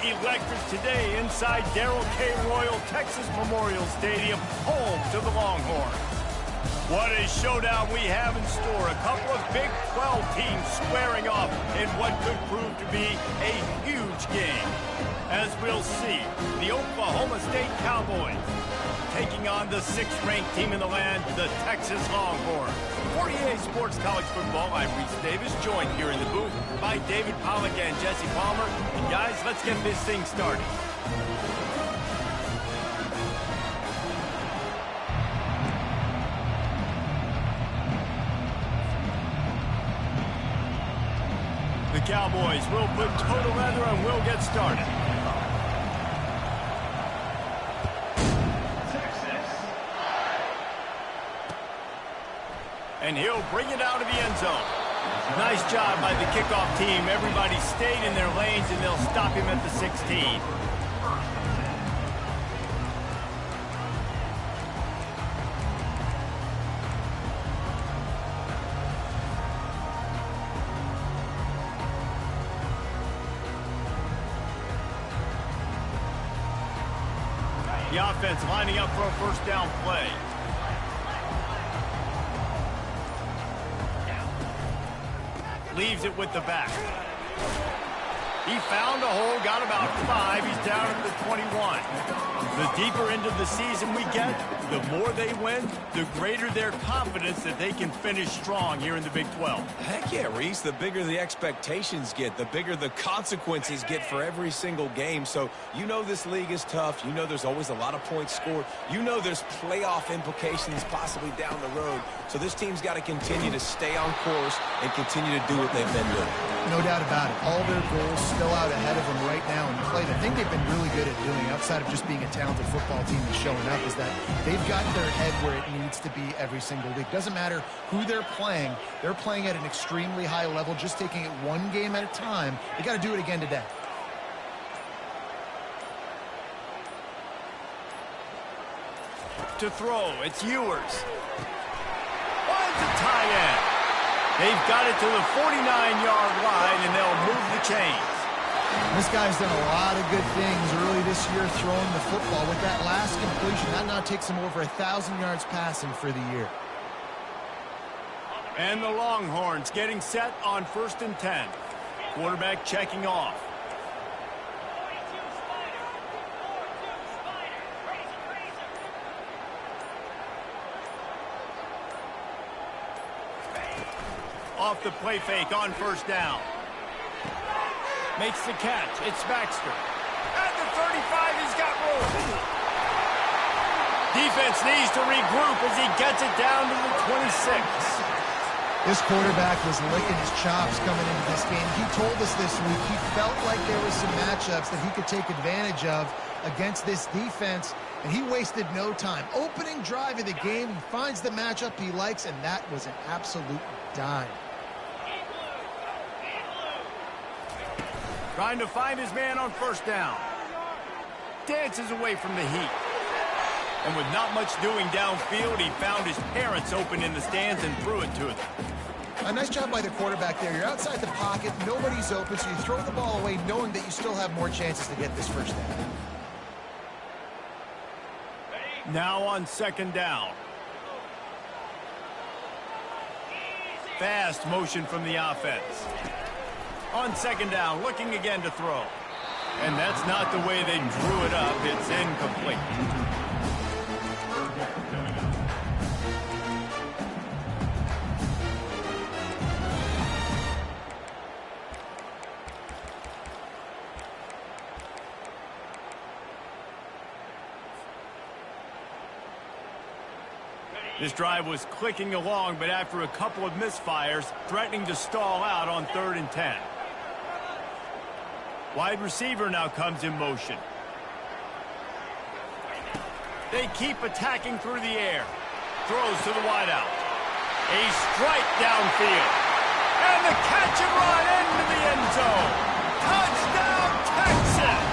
Electric today inside Darrell K. Royal Texas Memorial Stadium, home to the Longhorns. What a showdown we have in store. A couple of Big 12 teams squaring off in what could prove to be a huge game. As we'll see, the Oklahoma State Cowboys taking on the 6th-ranked team in the land, the Texas Longhorns. For EA Sports College Football, I'm Reese Davis, joined here in the booth by David Pollack and Jesse Palmer. And guys, let's get this thing started. The Cowboys will put total leather and we'll get started. And he'll bring it out of the end zone. Nice job by the kickoff team. Everybody stayed in their lanes, and they'll stop him at the 16. The offense lining up for a first down play. Leaves it with the back. He found a hole, got about 5. He's down at the 21. The deeper into the season we get, the more they win, the greater their confidence that they can finish strong here in the Big 12. Heck yeah, Reese. The bigger the expectations get, the bigger the consequences get for every single game. So you know this league is tough. You know there's always a lot of points scored. You know there's playoff implications possibly down the road. So this team's got to continue to stay on course and continue to do what they've been doing. No doubt about it. All their goals still out ahead of them right now. And play, the thing they've been really good at doing, outside of just being a talented football team and showing up, is that they've got their head where it needs to be every single week. Doesn't matter who they're playing at an extremely high level, just taking it one game at a time. They got to do it again today. To throw, it's Ewers. Finds a tie in. They've got it to the 49-yard line, and they'll move the chains. This guy's done a lot of good things early this year throwing the football. With that last completion, that now takes him over 1,000 yards passing for the year. And the Longhorns getting set on 1st and 10. Quarterback checking off. Off the play fake on 1st down. Makes the catch. It's Baxter. At the 35, he's got room. Defense needs to regroup as he gets it down to the 26. This quarterback was licking his chops coming into this game. He told us this week he felt like there was some matchups that he could take advantage of against this defense, and he wasted no time. Opening drive of the game, he finds the matchup he likes, and that was an absolute dime. Trying to find his man on 1st down. Dances away from the heat. And with not much doing downfield, he found his parents open in the stands and threw it to them. A nice job by the quarterback there. You're outside the pocket, nobody's open, so you throw the ball away knowing that you still have more chances to get this first down. Now on 2nd down. Fast motion from the offense. On 2nd down, looking again to throw. And that's not the way they drew it up. It's incomplete. This drive was clicking along, but after a couple of misfires, threatening to stall out on 3rd and 10. Wide receiver now comes in motion. They keep attacking through the air. Throws to the wideout. A strike downfield. And the catch and run into the end zone. Touchdown, Texas!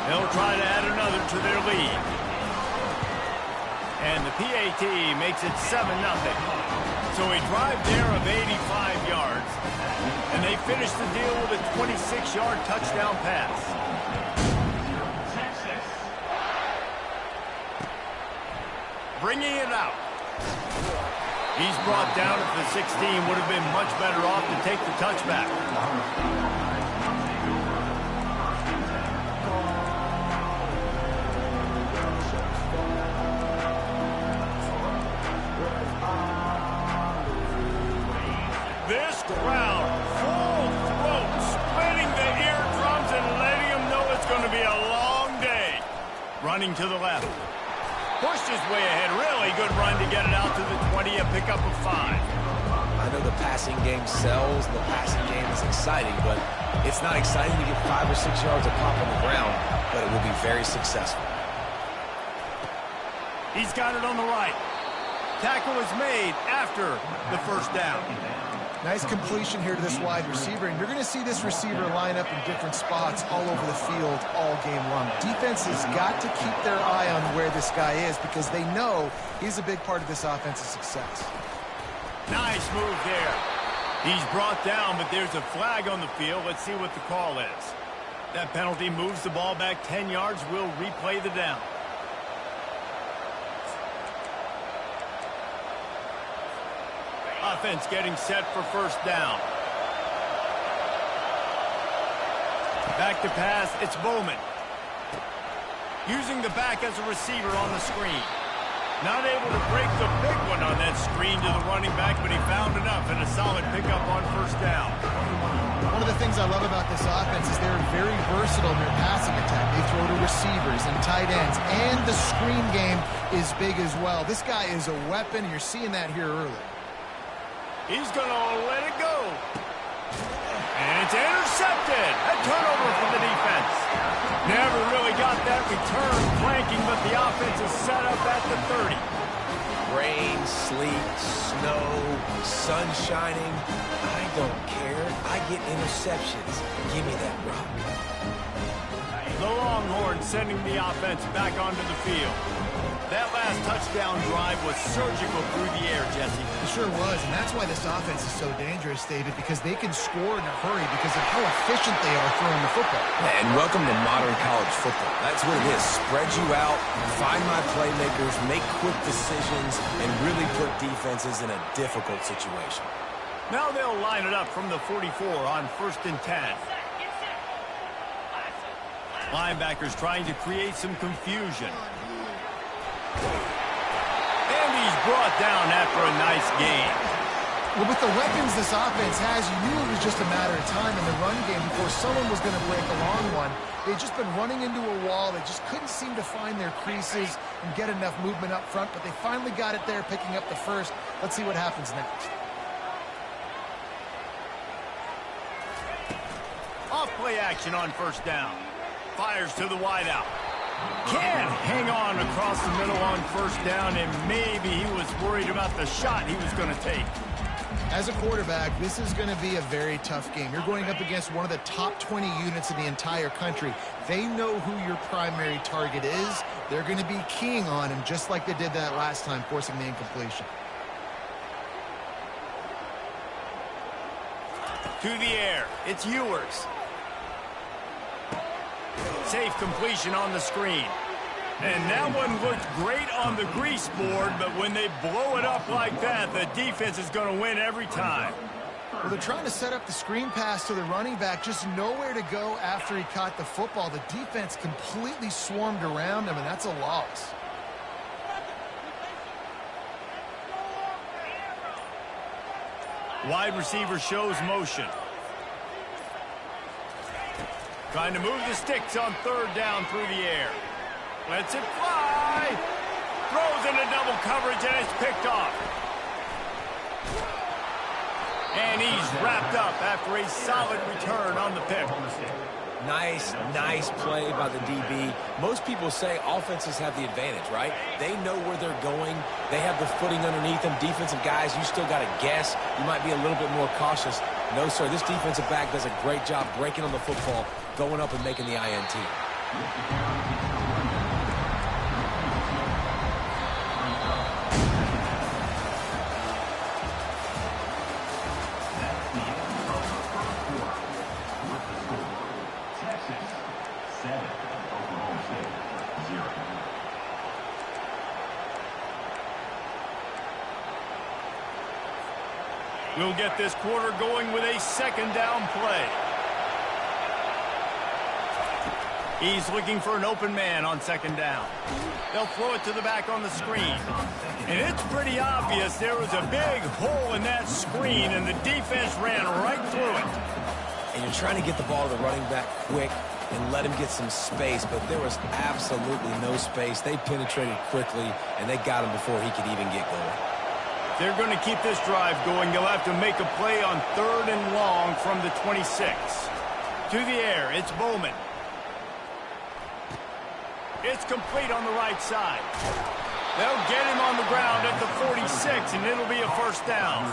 They'll try to add another to their lead. And the PAT makes it 7-0. So a drive there of 85 yards. And they finish the deal with a 26-yard touchdown pass. Bringing it out. He's brought down at the 16. Would have been much better off to take the touchback. This crowd, full throat, splitting the eardrums and letting them know it's going to be a long day. Running to the left. Pushed his way ahead. Really good run to get it out to the 20 and pick up a 5. I know the passing game sells. The passing game is exciting, but it's not exciting to get 5 or 6 yards a pop on the ground, but it will be very successful. He's got it on the right. Tackle is made after the first down. Nice completion here to this wide receiver, and you're going to see this receiver line up in different spots all over the field all game long. Defense has got to keep their eye on where this guy is because they know he's a big part of this offense's success. Nice move there. He's brought down, but there's a flag on the field. Let's see what the call is. That penalty moves the ball back 10 yards. We'll replay the down. Offense getting set for first down. Back to pass, it's Bowman. Using the back as a receiver on the screen. Not able to break the big one on that screen to the running back, but he found enough and a solid pickup on first down. One of the things I love about this offense is they're very versatile in their passing attack. They throw to receivers and tight ends, and the screen game is big as well. This guy is a weapon. You're seeing that here early. He's going to let it go. And it's intercepted. A turnover for the defense. Never really got that return flanking, but the offense is set up at the 30. Rain, sleet, snow, sun shining. I don't care. I get interceptions. Give me that rock. The Longhorns sending the offense back onto the field. That last touchdown drive was surgical through the air, Jesse. It sure was, and that's why this offense is so dangerous, David, because they can score in a hurry because of how efficient they are throwing the football. And welcome to modern college football. That's what it is. Spread you out, find my playmakers, make quick decisions, and really put defenses in a difficult situation. Now they'll line it up from the 44 on 1st and 10. Linebackers trying to create some confusion. And he's brought down after a nice gain. Well, with the weapons this offense has, you knew it was just a matter of time in the run game before someone was going to break a long one. They'd just been running into a wall. They just couldn't seem to find their creases and get enough movement up front, but they finally got it there, picking up the first. Let's see what happens next. Off play action on first down. Fires to the wideout. Can't hang on across the middle on first down, and maybe he was worried about the shot he was going to take. As a quarterback, this is going to be a very tough game. You're going up against one of the top 20 units in the entire country. They know who your primary target is. They're going to be keying on him, just like they did that last time, forcing the incompletion. To the air, it's Ewers. Safe completion on the screen. And that one looked great on the grease board, but when they blow it up like that, the defense is going to win every time. Well, they're trying to set up the screen pass to the running back, just nowhere to go after he caught the football. The defense completely swarmed around him, and that's a loss. Wide receiver shows motion. Trying to move the sticks on third down through the air. Lets it fly. Throws into double coverage, and it's picked off. And he's wrapped up after a solid return on the pick. Nice play by the DB. Most people say offenses have the advantage, right? They know where they're going. They have the footing underneath them. Defensive guys, you still got to guess. You might be a little bit more cautious. No, sir, this defensive back does a great job breaking on the football, going up and making the INT. We'll get this quarter going with a second down play. He's looking for an open man on second down. They'll throw it to the back on the screen. And it's pretty obvious there was a big hole in that screen, and the defense ran right through it. And you're trying to get the ball to the running back quick and let him get some space, but there was absolutely no space. They penetrated quickly, and they got him before he could even get going. They're going to keep this drive going. They'll have to make a play on 3rd and long from the 26. To the air, it's Bowman. It's complete on the right side. They'll get him on the ground at the 46, and it'll be a first down.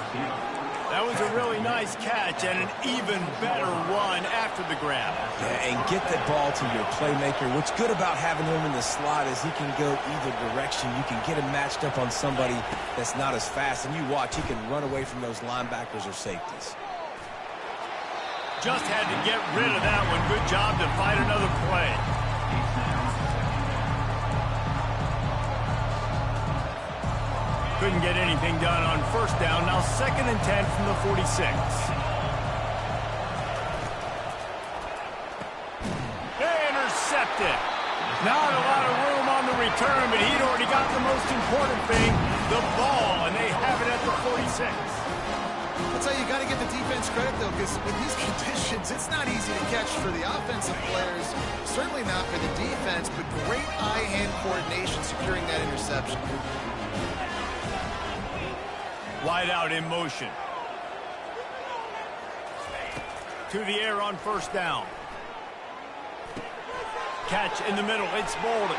That was a really nice catch and an even better run after the grab. Yeah, and get that ball to your playmaker. What's good about having him in the slot is he can go either direction. You can get him matched up on somebody that's not as fast, and you watch, he can run away from those linebackers or safeties. Just had to get rid of that one. Good job to fight another play. Couldn't get anything done on first down. Now 2nd and 10 from the 46. They intercepted. Not a lot of room on the return, but he'd already got the most important thing, the ball, and they have it at the 46. That's how you got to give the defense credit, though, because in these conditions, it's not easy to catch for the offensive players, certainly not for the defense, but great eye-hand coordination securing that interception. Wide out in motion. To the air on first down. Catch in the middle. It's Bolden.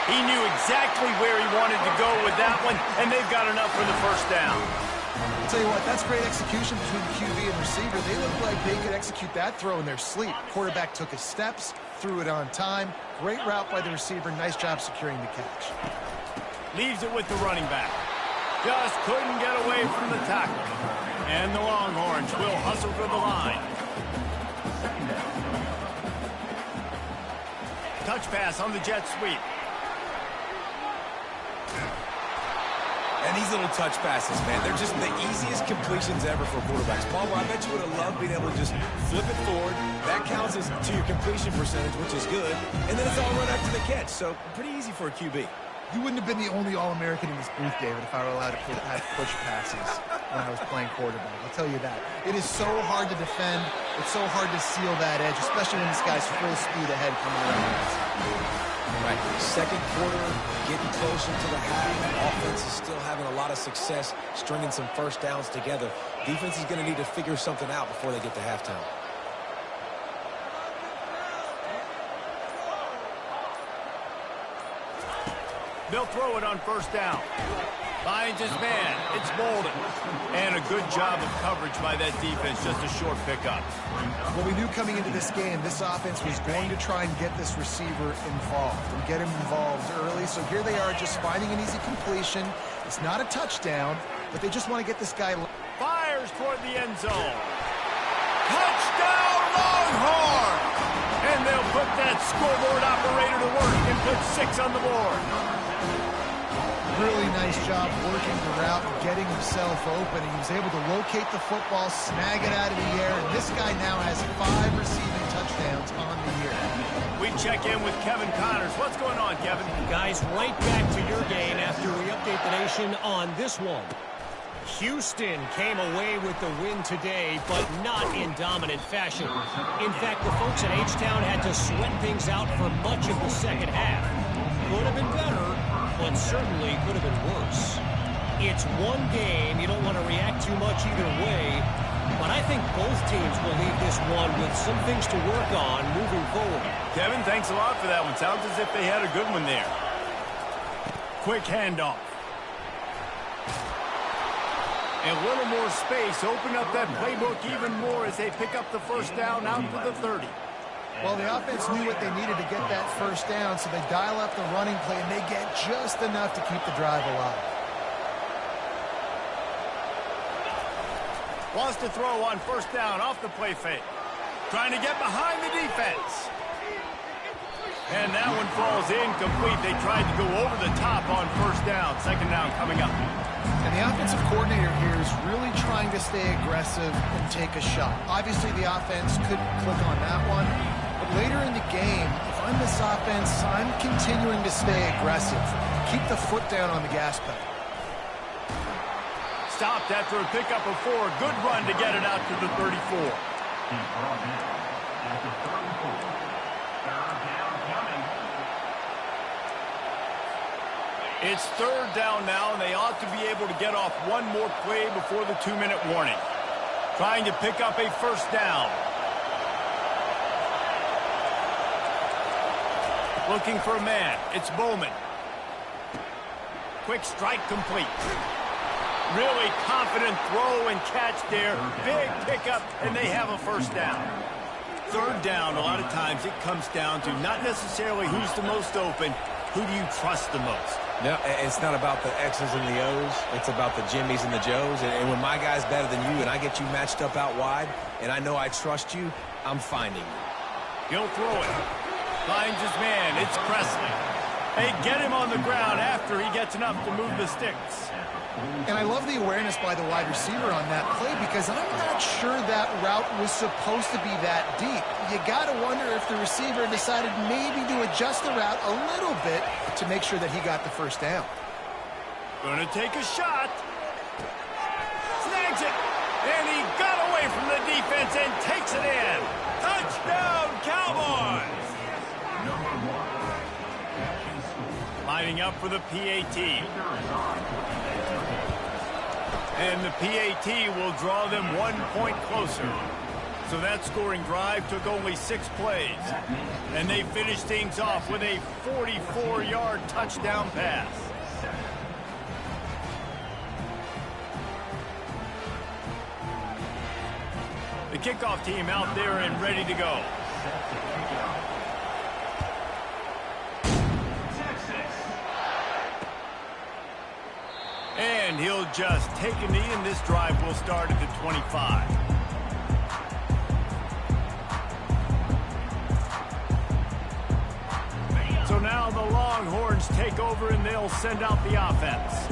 He knew exactly where he wanted to go with that one, and they've got enough for the first down. I'll tell you what, that's great execution between the QB and receiver. They look like they could execute that throw in their sleep. Quarterback took his steps, threw it on time. Great route by the receiver. Nice job securing the catch. Leaves it with the running back. Just couldn't get away from the tackle. And the Longhorns will hustle for the line. Touch pass on the jet sweep. And these little touch passes, man, they're just the easiest completions ever for quarterbacks. Paul, I bet you would have loved being able to just flip it forward. That counts as to your completion percentage, which is good. And then it's all run after the catch. So pretty easy for a QB. You wouldn't have been the only All-American in this booth, David, if I were allowed to have push passes when I was playing quarterback. I'll tell you that. It is so hard to defend. It's so hard to seal that edge, especially when this guy's full speed ahead coming around. Right. Second quarter, getting closer to the half. Offense is still having a lot of success stringing some first downs together. Defense is going to need to figure something out before they get to halftime. They'll throw it on first down. Finds his man. It's Bolden. And a good job of coverage by that defense. Just a short pickup. Well, we knew coming into this game, this offense was going to try and get this receiver involved and get him involved early. So here they are just finding an easy completion. It's not a touchdown, but they just want to get this guy. Fires toward the end zone. Touchdown, Longhorn! And they'll put that scoreboard operator to work and put 6 on the board. Really nice job working the route and getting himself open. He was able to locate the football, snag it out of the air, and this guy now has 5 receiving touchdowns on the year. We check in with Kevin Connors. What's going on, Kevin? Guys, right back to your game after we update the nation on this one. Houston came away with the win today, but not in dominant fashion. In fact, the folks in H-Town had to sweat things out for much of the second half. Could have been better, but certainly could have been worse. It's one game. You don't want to react too much either way, but I think both teams will leave this one with some things to work on moving forward. Kevin, thanks a lot for that one. Sounds as if they had a good one there. Quick handoff. A little more space. Open up that playbook even more as they pick up the first down out to the 30. Well, the offense knew what they needed to get that first down, so they dial up the running play, and they get just enough to keep the drive alive. Wants to throw on first down off the play fake. Trying to get behind the defense. And that one falls incomplete. They tried to go over the top on first down. Second down coming up. And the offensive coordinator here is really trying to stay aggressive and take a shot. Obviously, the offense couldn't click on that one. But later in the game, if I'm this offense, I'm continuing to stay aggressive. Keep the foot down on the gas pedal. Stopped after a pickup of 4. Good run to get it out to the 34. It's third down now, and they ought to be able to get off one more play before the 2-minute warning. Trying to pick up a first down. Looking for a man. It's Bowman. Quick strike complete. Really confident throw and catch there. Big pickup, and they have a first down. Third down, a lot of times it comes down to not necessarily who's the most open, who do you trust the most? No, it's not about the X's and the O's. It's about the Jimmies and the Joes. And when my guy's better than you and I get you matched up out wide and I know I trust you, I'm finding you. He'll throw it. Finds his man. It's Presley. They get him on the ground after he gets enough to move the sticks. And I love the awareness by the wide receiver on that play because I'm not sure that route was supposed to be that deep. You got to wonder if the receiver decided maybe to adjust the route a little bit to make sure that he got the first down. Gonna take a shot. Snags it. And he got away from the defense and takes it in. Touchdown, Cowboys! Lining up for the PAT. And the PAT will draw them 1 point closer. So that scoring drive took only 6 plays. And they finished things off with a 44-yard touchdown pass. The kickoff team out there and ready to go. And he'll just take a knee, and this drive will start at the 25. So now the Longhorns take over, and they'll send out the offense.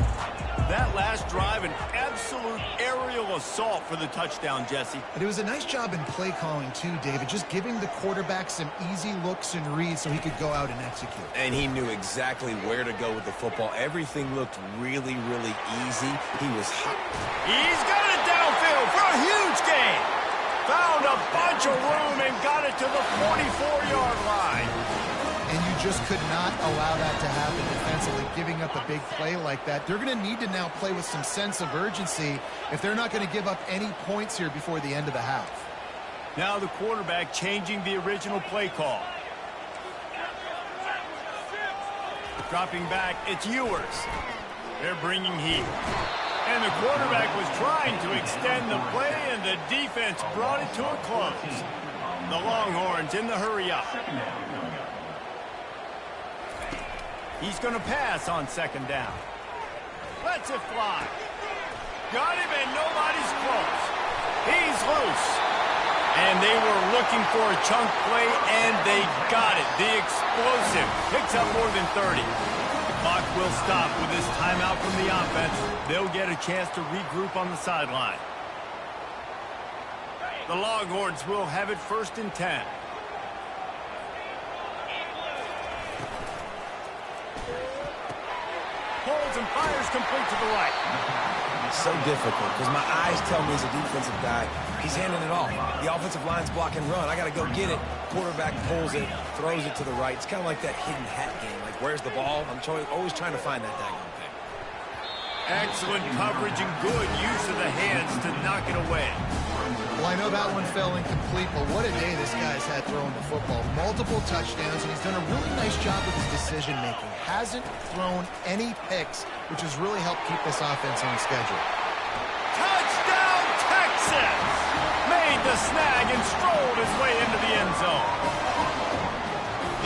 That last drive, an absolute aerial assault for the touchdown, Jesse. And it was a nice job in play calling, too, David, just giving the quarterback some easy looks and reads so he could go out and execute. And he knew exactly where to go with the football. Everything looked really, really easy. He was hot. He's got it downfield for a huge gain. Found a bunch of room and got it to the 44-yard line. And you just could not allow that to happen defensively, giving up a big play like that. They're going to need to now play with some sense of urgency if they're not going to give up any points here before the end of the half. Now the quarterback changing the original play call. Dropping back, it's Ewers. They're bringing heat. And the quarterback was trying to extend the play, and the defense brought it to a close. The Longhorns in the hurry up. He's going to pass on second down. Lets it fly. Got him, and nobody's close. He's loose. And they were looking for a chunk play, and they got it. The explosive picks up more than 30. The clock will stop with this timeout from the offense. They'll get a chance to regroup on the sideline. The Longhorns will have it 1st and 10. Pulls and fires complete to the right. It's so difficult because my eyes tell me as a defensive guy, he's handing it off. The offensive line's blocking run. I got to go get it. Quarterback pulls it, throws it to the right. It's kind of like that hidden hat game. Like, where's the ball? I'm always trying to find that daggone thing. Excellent coverage and good use of the hands to knock it away. Well, I know that one fell incomplete, but what a day this guy's had throwing the football. Multiple touchdowns, and he's done a really nice job with his decision-making. Hasn't thrown any picks, which has really helped keep this offense on schedule. Touchdown, Texas! Made the snag and strolled his way into the end zone.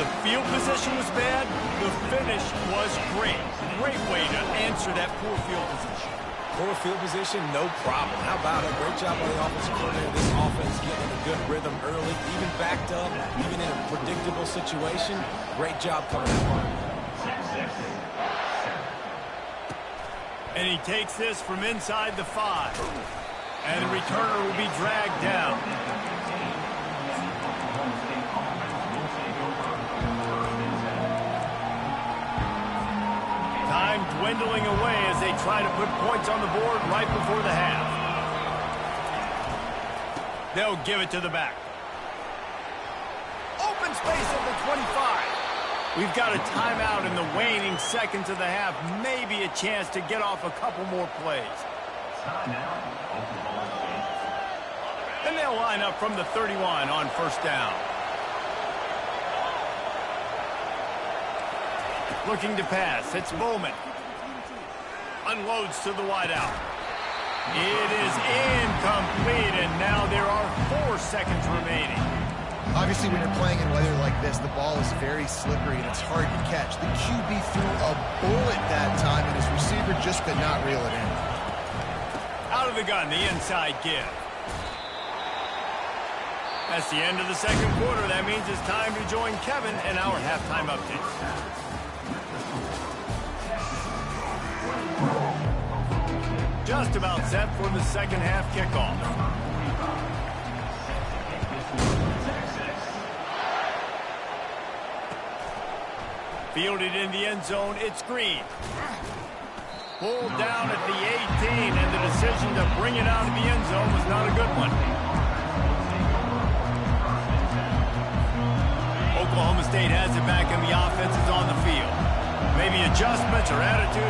The field position was bad. The finish was great. Great way to answer that poor field position. Poor field position, no problem. How about it? Great job by the offensive coordinator. This offense getting a good rhythm early, even backed up, even in a predictable situation. Great job coming out. And he takes this from inside the 5. And the returner will be dragged down. Time dwindling away as they try to put points on the board right before the half. They'll give it to the back. Open space at the 25. We've got a timeout in the waning seconds of the half. Maybe a chance to get off a couple more plays. And they'll line up from the 31 on first down. Looking to pass. It's Bowman. Unloads to the wideout. It is incomplete, and now there are 4 seconds remaining. Obviously, when you're playing in weather like this, the ball is very slippery and it's hard to catch. The QB threw a bullet that time, and his receiver just could not reel it in. Out of the gun, the inside give. That's the end of the second quarter. That means it's time to join Kevin and our halftime update. Just about set for the second half kickoff. Fielded in the end zone, it's Green. Pulled down at the 18, and the decision to bring it out of the end zone was not a good one. Oklahoma State has it back, and the offense is on the field. Maybe adjustments or attitude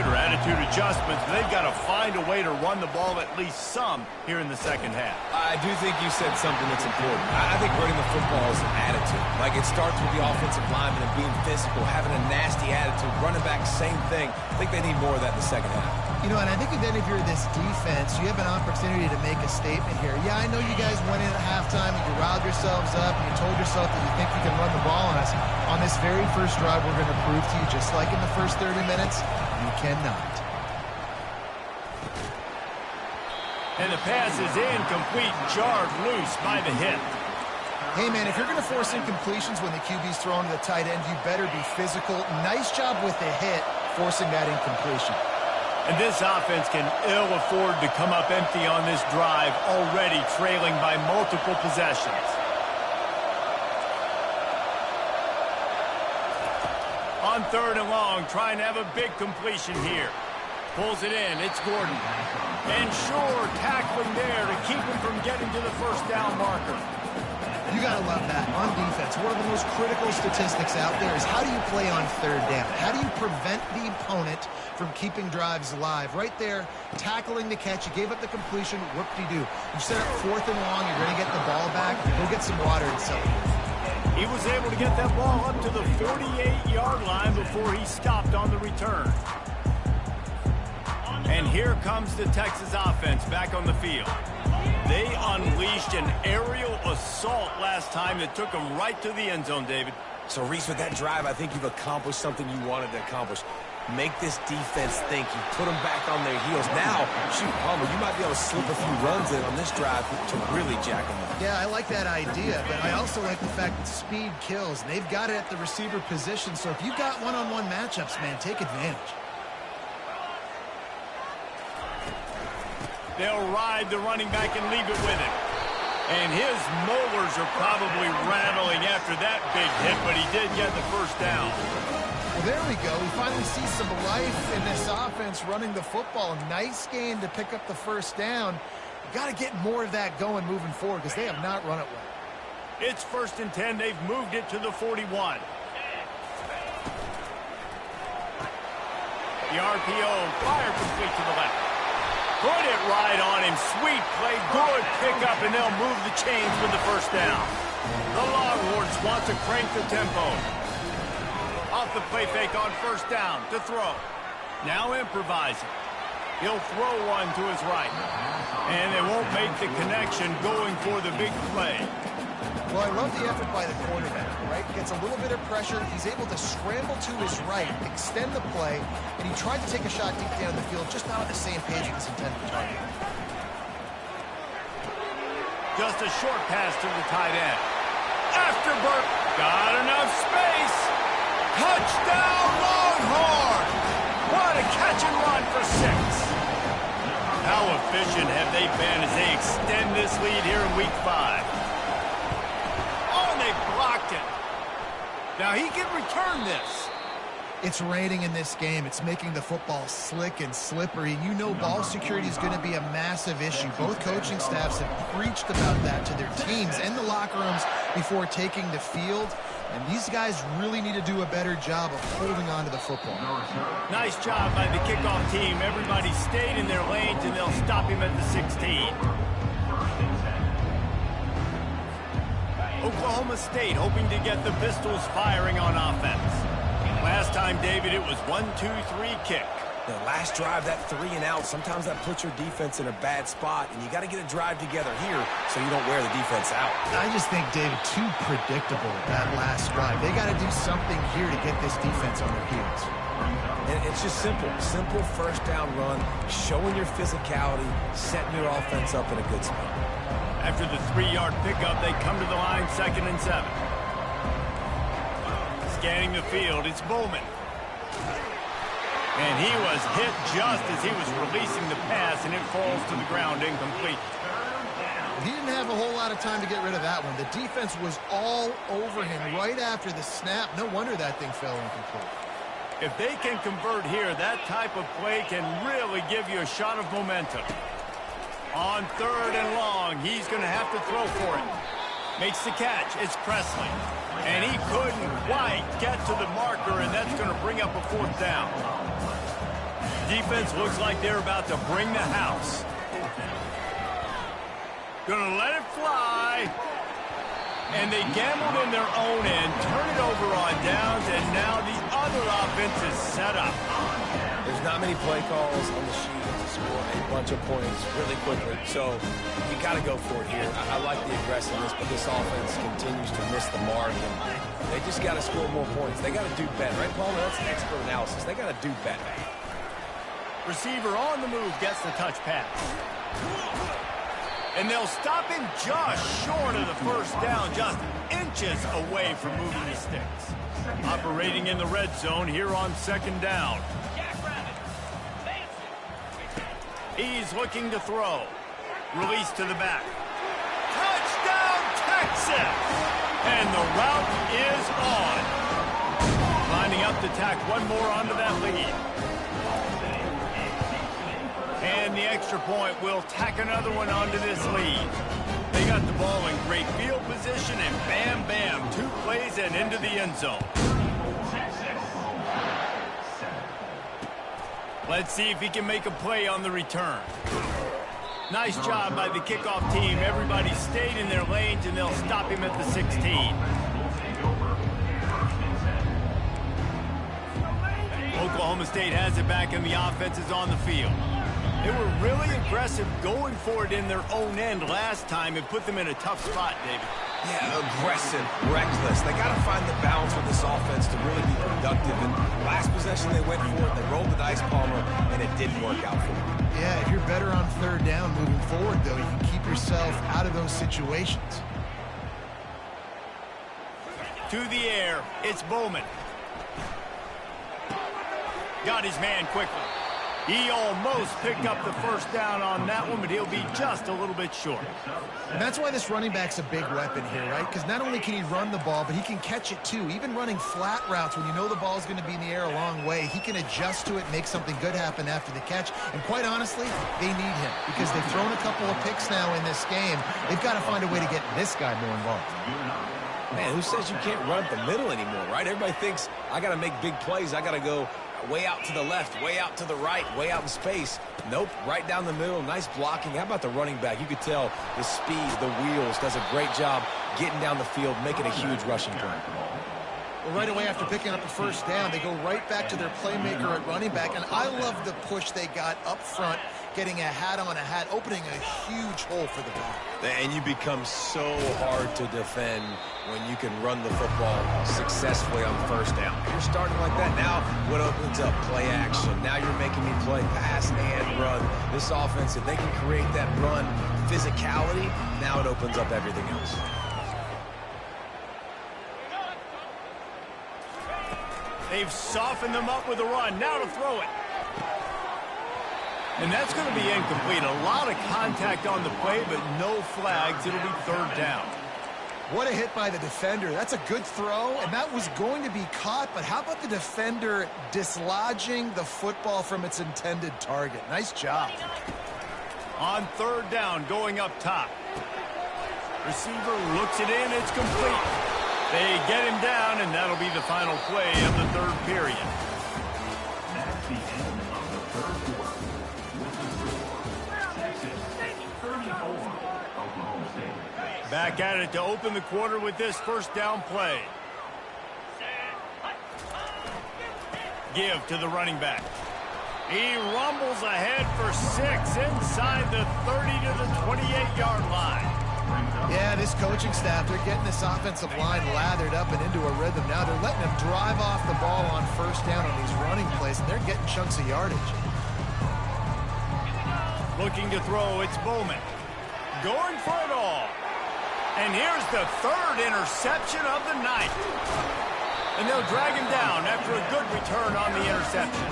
adjustments. They've got to find a way to run the ball at least some here in the second half. I do think you said something that's important. I think running the football is an attitude. Like, it starts with the offensive lineman and being physical, having a nasty attitude. Running back, same thing. I think they need more of that in the second half. You know, and I think if any of you are this defense, you have an opportunity to make a statement here. Yeah, I know you guys went in at halftime and you riled yourselves up and you told yourself that you think you can run the ball on us. On this very first drive, we're going to prove to you, just like in the first 30 minutes, you cannot. And the pass is incomplete, jarred loose by the hit. Hey, man, if you're going to force incompletions when the QB's thrown to the tight end, you better be physical. Nice job with the hit, forcing that incompletion. And this offense can ill afford to come up empty on this drive, already trailing by multiple possessions. On third and long, trying to have a big completion here. Pulls it in, it's Gordon. And sure, tackling there to keep him from getting to the first down marker. You got to love that. On defense, one of the most critical statistics out there is how do you play on third down? How do you prevent the opponent from keeping drives alive? Right there, tackling the catch. You gave up the completion. Whoop-de-doo. You set up fourth and long. You're going to get the ball back. Go get some water and soak. He was able to get that ball up to the 48-yard line before he stopped on the return. And here comes the Texas offense back on the field. They unleashed an aerial assault last time that took them right to the end zone, David. So, Reese, with that drive, I think you've accomplished something you wanted to accomplish. Make this defense think. You put them back on their heels. Now, shoot, Palmer, you might be able to slip a few runs in on this drive to really jack them up. Yeah, I like that idea, but I also like the fact that speed kills. They've got it at the receiver position, so if you've got one-on-one matchups, man, take advantage. They'll ride the running back and leave it with him. And his molars are probably rattling after that big hit, but he did get the first down. Well, there we go. We finally see some life in this offense running the football. Nice game to pick up the first down. You got to get more of that going moving forward because they have not run it well. It's 1st and 10. They've moved it to the 41. The RPO, fire complete to the left. Put it right on him. Sweet play. Good pickup, and they'll move the chains with the first down. The Longhorns want to crank the tempo. Off the play fake on first down to throw. Now improvising. He'll throw one to his right. And they won't make the connection going for the big play. Well, I love the effort by the quarterback, right? Gets a little bit of pressure. He's able to scramble to his right, extend the play, and he tried to take a shot deep down the field, just not on the same page with his intended target. Just a short pass to the tight end. Afterbird. Got enough space. Touchdown, Longhorn. What a catch and run for 6. How efficient have they been as they extend this lead here in Week 5? Oh, and they blocked it. Now he can return this. It's raining in this game. It's making the football slick and slippery. And you know ball security is going to be a massive issue. Both coaching staffs have preached about that to their teams and the locker rooms before taking the field. And these guys really need to do a better job of holding on to the football. Nice job by the kickoff team. Everybody stayed in their lanes, and they'll stop him at the 16. Oklahoma State hoping to get the Pistols firing on offense. Last time, David, it was 1-2-3 kick. The last drive, that 3 and out, sometimes that puts your defense in a bad spot, and you got to get a drive together here so you don't wear the defense out. I just think, David, too predictable that last drive. They got to do something here to get this defense on their heels. And it's just simple. Simple first down run, showing your physicality, setting your offense up in a good spot. After the 3-yard pickup, they come to the line 2nd and 7. Scanning the field, it's Bowman. And he was hit just as he was releasing the pass, and it falls to the ground incomplete. He didn't have a whole lot of time to get rid of that one. The defense was all over him right after the snap. No wonder that thing fell incomplete. If they can convert here, that type of play can really give you a shot of momentum. On 3rd and long, he's going to have to throw for it. Makes the catch. It's Presley. And he couldn't quite get to the marker, and that's going to bring up a 4th down. Defense looks like they're about to bring the house. Gonna let it fly. And they gambled in their own end, turn it over on downs, and now the other offense is set up. There's not many play calls on the sheet to score a bunch of points really quickly, so you got to go for it here. I like the aggressiveness, but this offense continues to miss the mark, and they just got to score more points. They got to do better, right, Paul? That's expert analysis. They got to do better. Receiver on the move gets the touch pass. And they'll stop him just short of the 1st down, just inches away from moving the sticks. Operating in the red zone here on 2nd down. He's looking to throw. Release to the back. Touchdown, Texas! And the route is on. Lining up to tack one more onto that lead. And the extra point will tack another one onto this lead. They got the ball in great field position, and bam, bam, 2 plays and into the end zone. Let's see if he can make a play on the return. Nice job by the kickoff team. Everybody stayed in their lanes, and they'll stop him at the 16. Oklahoma State has it back, and the offense is on the field. They were really aggressive going for it in their own end last time and put them in a tough spot, David. Yeah, aggressive, reckless. They got to find the balance with this offense to really be productive. And last possession, they went for it. They rolled the dice, Palmer, and it didn't work out for them. Yeah, if you're better on 3rd down moving forward, though, you can keep yourself out of those situations. To the air, it's Bowman. Got his man quickly. He almost picked up the 1st down on that one, but he'll be just a little bit short. And that's why this running back's a big weapon here, right? Because not only can he run the ball, but he can catch it too. Even running flat routes when you know the ball's going to be in the air a long way, he can adjust to it and make something good happen after the catch. And quite honestly, they need him because they've thrown a couple of picks now in this game. They've got to find a way to get this guy more involved. Man, who says you can't run up the middle anymore, right? Everybody thinks I got to make big plays. I got to go way out to the left, way out to the right, way out in space. Nope, right down the middle. Nice blocking. How about the running back? You could tell the speed, the wheels, does a great job getting down the field, making a huge rushing play. Well, right away after picking up a first down, they go right back to their playmaker at running back. And I love the push they got up front, getting a hat on a hat, opening a huge hole for the back. And you become so hard to defend when you can run the football successfully on first down. You're starting like that. Now what opens up? Play action. Now you're making me play pass and run. This offense, if they can create that run physicality, now it opens up everything else. They've softened them up with a run. Now to throw it. And that's going to be incomplete. A lot of contact on the play, but no flags. It'll be third down. What a hit by the defender. That's a good throw, and that was going to be caught, but how about the defender dislodging the football from its intended target? Nice job. On third down, going up top. Receiver looks it in. It's complete. They get him down, and that'll be the final play of the third period. That's the end of the third quarter. With the score, Texas 34, Oklahoma State. Back at it to open the quarter with this first down play. Give to the running back. He rumbles ahead for 6 inside the 30 to the 28-yard line. Yeah, this coaching staff, they're getting this offensive line lathered up and into a rhythm now. They're letting them drive off the ball on first down on these running plays, and they're getting chunks of yardage. Looking to throw, it's Bowman. Going for it all. And here's the third interception of the night. And they'll drag him down after a good return on the interception.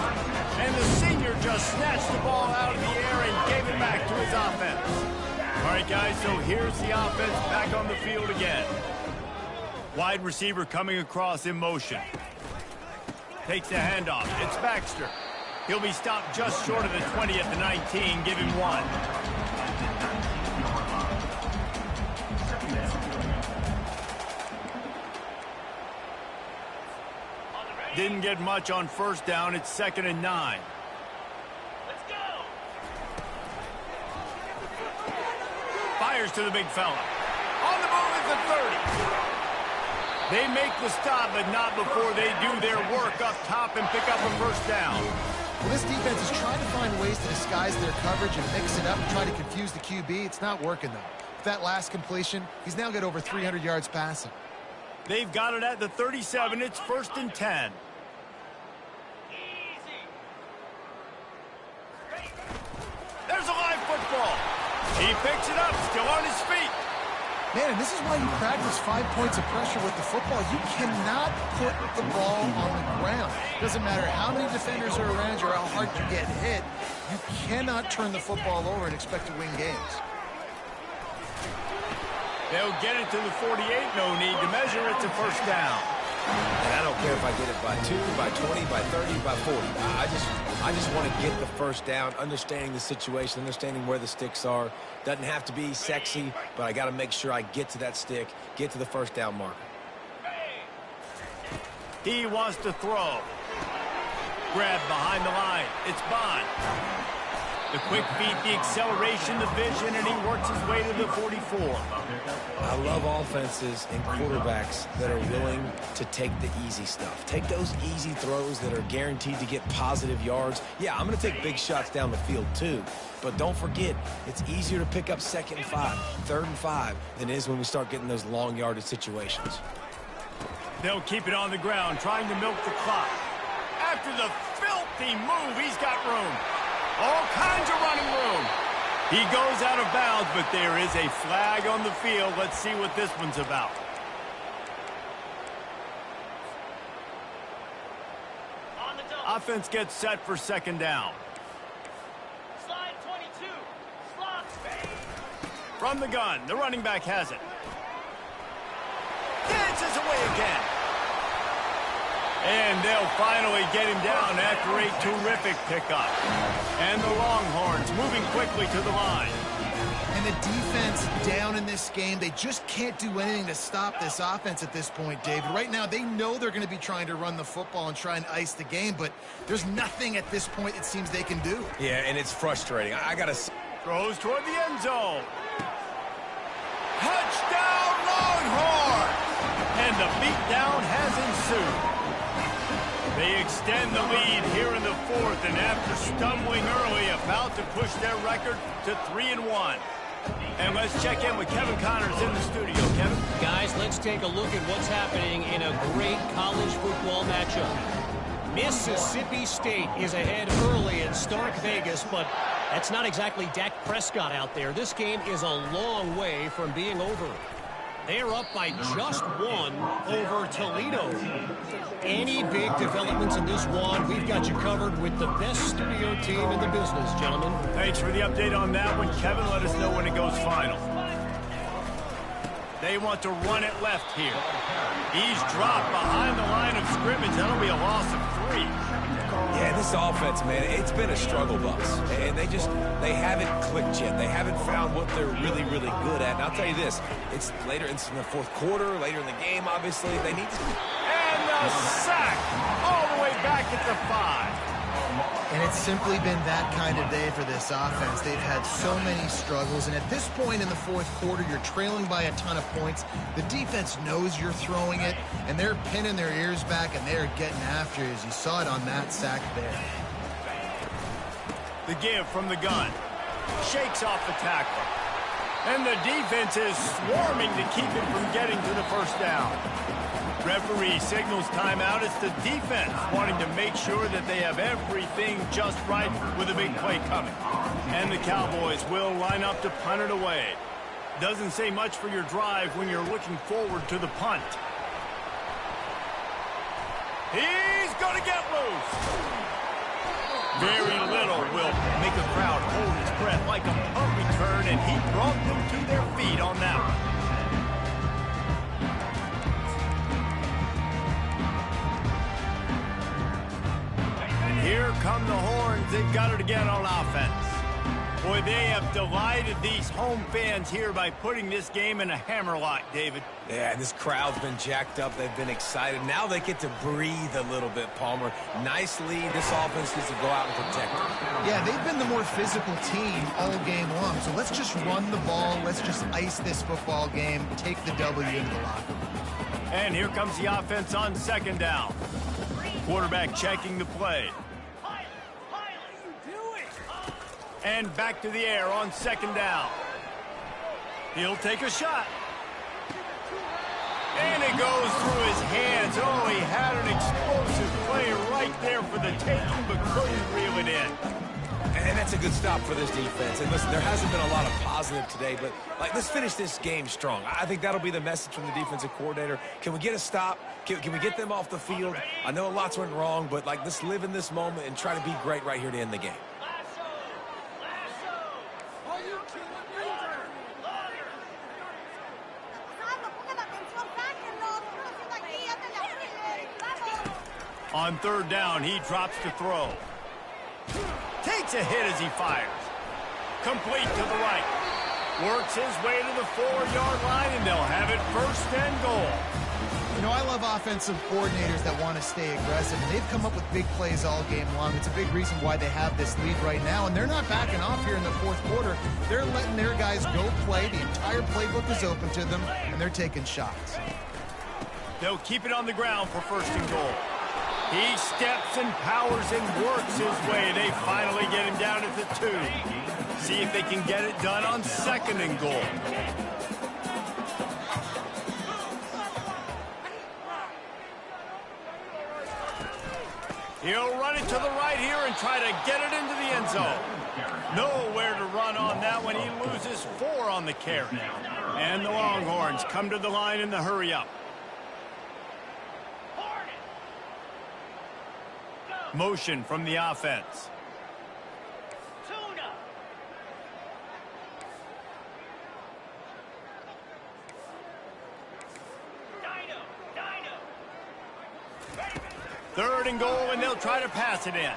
And the senior just snatched the ball out of the air and gave it back to his offense. All right, guys, so here's the offense back on the field again. Wide receiver coming across in motion. Takes the handoff. It's Baxter. He'll be stopped just short of the 20 at the 19. Give him 1. Didn't get much on first down. It's 2nd and 9. Fires to the big fella. On the move at the 30. They make the stop, but not before they do their work up top and pick up a first down. Well, this defense is trying to find ways to disguise their coverage and mix it up and try to confuse the QB. It's not working, though. With that last completion, he's now got over 300 yards passing. They've got it at the 37. It's 1st and 10. There's a live football. He picks it up, still on his feet. Man, and this is why you practice 5 points of pressure with the football. You cannot put the ball on the ground. Doesn't matter how many defenders are around you or how hard you get hit. You cannot turn the football over and expect to win games. They'll get it to the 48. No need to measure. It's a first down. And I don't care if I get it by 2, by 20, by 30, by 40. I just want to get the first down, understanding the situation, understanding where the sticks are. Doesn't have to be sexy, but I got to make sure I get to that stick, get to the first down marker. He wants to throw. Grab behind the line. It's Bond. The quick feet, the acceleration, the vision, and he works his way to the 44. I love offenses and quarterbacks that are willing to take the easy stuff. Take those easy throws that are guaranteed to get positive yards. Yeah, I'm going to take big shots down the field too. But don't forget, it's easier to pick up 2nd and 5, 3rd and 5 than it is when we start getting those long yardage situations. They'll keep it on the ground, trying to milk the clock. After the filthy move, he's got room. All kinds of running room. He goes out of bounds, but there is a flag on the field. Let's see what this one's about. Offense gets set for 2nd down. Slide 22. Slot. From the gun, the running back has it. Dances away again. And they'll finally get him down after a terrific pickup. And the Longhorns moving quickly to the line. And the defense down in this game, they just can't do anything to stop this offense at this point, David. Right now, they know they're going to be trying to run the football and try and ice the game, but there's nothing at this point it seems they can do. Yeah, and it's frustrating. I got to... Throws toward the end zone. Touchdown, Longhorns! And the beatdown has ensued. They extend the lead here in the fourth, and after stumbling early, about to push their record to 3-1. And let's check in with Kevin Connors in the studio. Kevin? Guys, let's take a look at what's happening in a great college football matchup. Mississippi State is ahead early in Stark Vegas, but that's not exactly Dak Prescott out there. This game is a long way from being over. They're up by just one over Toledo. Any big developments in this one, we've got you covered with the best studio team in the business, gentlemen. Thanks for the update on that one, Kevin. Let us know when it goes final. They want to run it left here. He's dropped behind the line of scrimmage. That'll be a loss of 3. Yeah, this offense, man, it's been a struggle bus. And they haven't clicked yet. They haven't found what they're really, really good at. And I'll tell you this, it's in the fourth quarter, later in the game, obviously. They need to... And the sack all the way back at the 5. And it's simply been that kind of day for this offense. They've had so many struggles, and at this point in the fourth quarter, you're trailing by a ton of points. The defense knows you're throwing it, and they're pinning their ears back, and they're getting after you, as you saw it on that sack there. The give from the gun. Shakes off the tackle. And the defense is swarming to keep him from getting to the first down. Referee signals timeout. It's the defense wanting to make sure that they have everything just right with a big play coming. And the Cowboys will line up to punt it away. Doesn't say much for your drive when you're looking forward to the punt. He's going to get loose. Very little will make a crowd hold its breath like a punt return, and he brought them to their feet on that one. Here come the horns. They've got it again on offense. Boy, they have delighted these home fans here by putting this game in a hammerlock, David. Yeah, this crowd's been jacked up. They've been excited. Now they get to breathe a little bit, Palmer. Nice lead. This offense needs to go out and protect it. Yeah, they've been the more physical team all game long. So let's just run the ball. Let's just ice this football game. Take the W into the locker room. And here comes the offense on second down. Quarterback checking the play. And back to the air on second down. He'll take a shot. And it goes through his hands. Oh, he had an explosive play right there for the taking, but couldn't reel it in. And that's a good stop for this defense. And listen, there hasn't been a lot of positive today, but let's finish this game strong. I think that'll be the message from the defensive coordinator. Can we get a stop? Can we get them off the field? I know lots went wrong, but let's live in this moment and try to be great right here to end the game. On third down, he drops to throw. Takes a hit as he fires. Complete to the right. Works his way to the 4-yard line, and they'll have it first and goal. You know, I love offensive coordinators that want to stay aggressive, and they've come up with big plays all game long. It's a big reason why they have this lead right now, and they're not backing off here in the fourth quarter. They're letting their guys go play. The entire playbook is open to them, and they're taking shots. They'll keep it on the ground for first and goal. He steps and powers and works his way. They finally get him down at the 2. See if they can get it done on second and goal. He'll run it to the right here and try to get it into the end zone. Nowhere to run on that one. He loses 4 on the carry. And the Longhorns come to the line in the hurry-up. Motion from the offense. Third and goal, and they'll try to pass it in.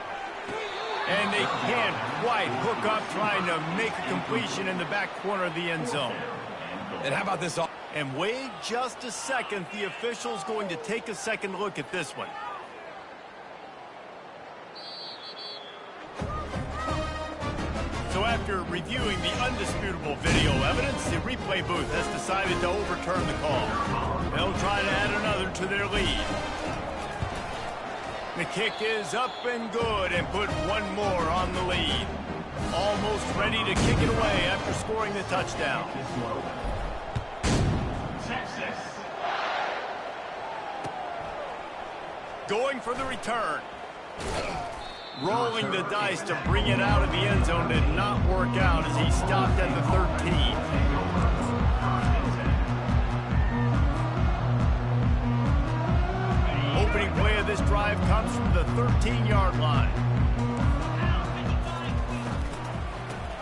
And they can't quite hook up trying to make a completion in the back corner of the end zone. And how about this? And wait just a second. The official's going to take a second look at this one. So So after reviewing the undisputable video evidence, the replay booth has decided to overturn the call. They'll try to add another to their lead. The kick is up and good and put one more on the lead. Almost ready to kick it away after scoring the touchdown. Texas. Going for the return. Rolling the dice to bring it out of the end zone did not work out as he stopped at the 13. Opening play of this drive comes from the 13-yard line.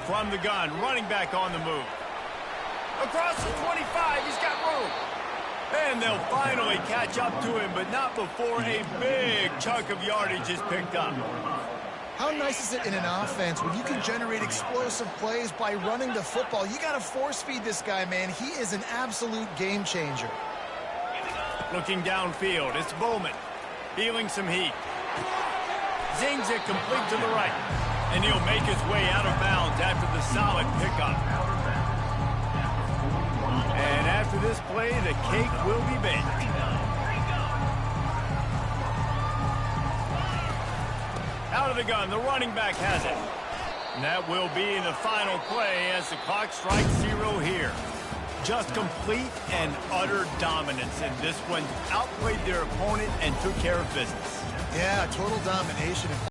From the gun, running back on the move. Across the 25, he's got room. And they'll finally catch up to him, but not before a big chunk of yardage is picked up. How nice is it in an offense when you can generate explosive plays by running the football? You got to force feed this guy, man. He is an absolute game changer. Looking downfield, it's Bowman. Feeling some heat. Zings it complete to the right. And he'll make his way out of bounds after the solid pickup. And after this play, the cake will be baked. Out of the gun, the running back has it. And that will be the final play as the clock strikes 0 here. Just complete and utter dominance in this one. Outplayed their opponent and took care of business. Yeah, total domination.